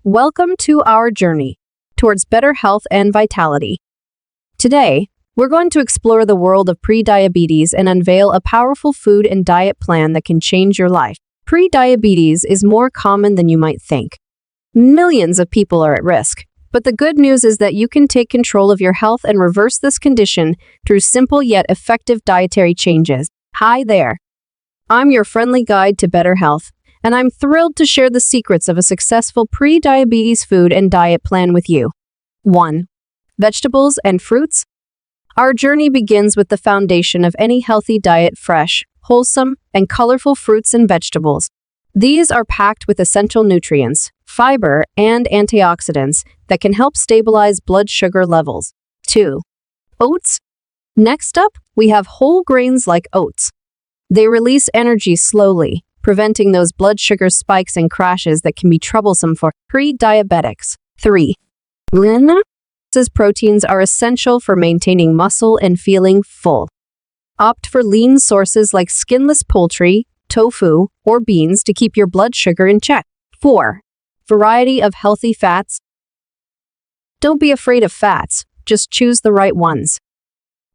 Welcome to our journey towards better health and vitality. Today, we're going to explore the world of prediabetes and unveil a powerful food and diet plan that can change your life. Prediabetes is more common than you might think. Millions of people are at risk, but the good news is that you can take control of your health and reverse this condition through simple yet effective dietary changes. Hi there. I'm your friendly guide to better health, and I'm thrilled to share the secrets of a successful pre-diabetes food and diet plan with you. 1. Vegetables and fruits. Our journey begins with the foundation of any healthy diet: fresh, wholesome, and colorful fruits and vegetables. These are packed with essential nutrients, fiber, and antioxidants that can help stabilize blood sugar levels. 2. Oats. Next up, we have whole grains like oats. They release energy slowly, preventing those blood sugar spikes and crashes that can be troublesome for pre-diabetics. 3. Lean proteins are essential for maintaining muscle and feeling full. Opt for lean sources like skinless poultry, tofu, or beans to keep your blood sugar in check. 4. Variety of healthy fats. Don't be afraid of fats, just choose the right ones.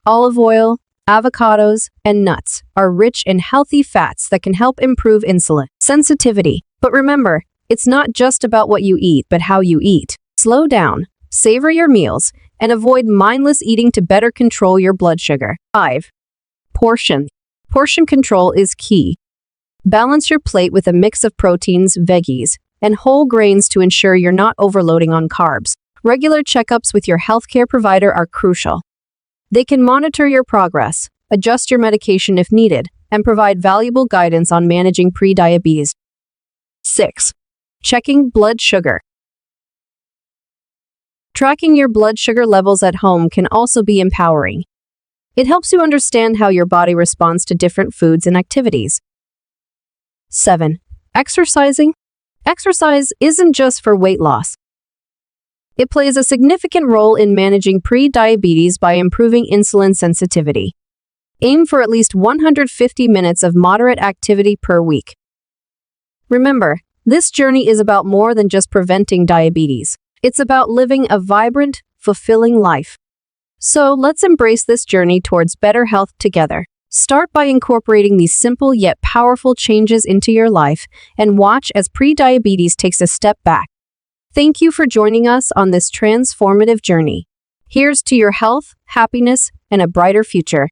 Olive oil, avocados, and nuts are rich in healthy fats that can help improve insulin sensitivity. But remember, it's not just about what you eat, but how you eat. Slow down, savor your meals, and avoid mindless eating to better control your blood sugar. 5. Portion control is key. Balance your plate with a mix of proteins, veggies, and whole grains to ensure you're not overloading on carbs. Regular checkups with your healthcare provider are crucial. They can monitor your progress, adjust your medication if needed, and provide valuable guidance on managing prediabetes. 6. Checking blood sugar. Tracking your blood sugar levels at home can also be empowering. It helps you understand how your body responds to different foods and activities. 7. Exercising. Exercise isn't just for weight loss. It plays a significant role in managing pre-diabetes by improving insulin sensitivity. Aim for at least 150 minutes of moderate activity per week. Remember, this journey is about more than just preventing diabetes. It's about living a vibrant, fulfilling life. So let's embrace this journey towards better health together. Start by incorporating these simple yet powerful changes into your life and watch as pre-diabetes takes a step back. Thank you for joining us on this transformative journey. Here's to your health, happiness, and a brighter future.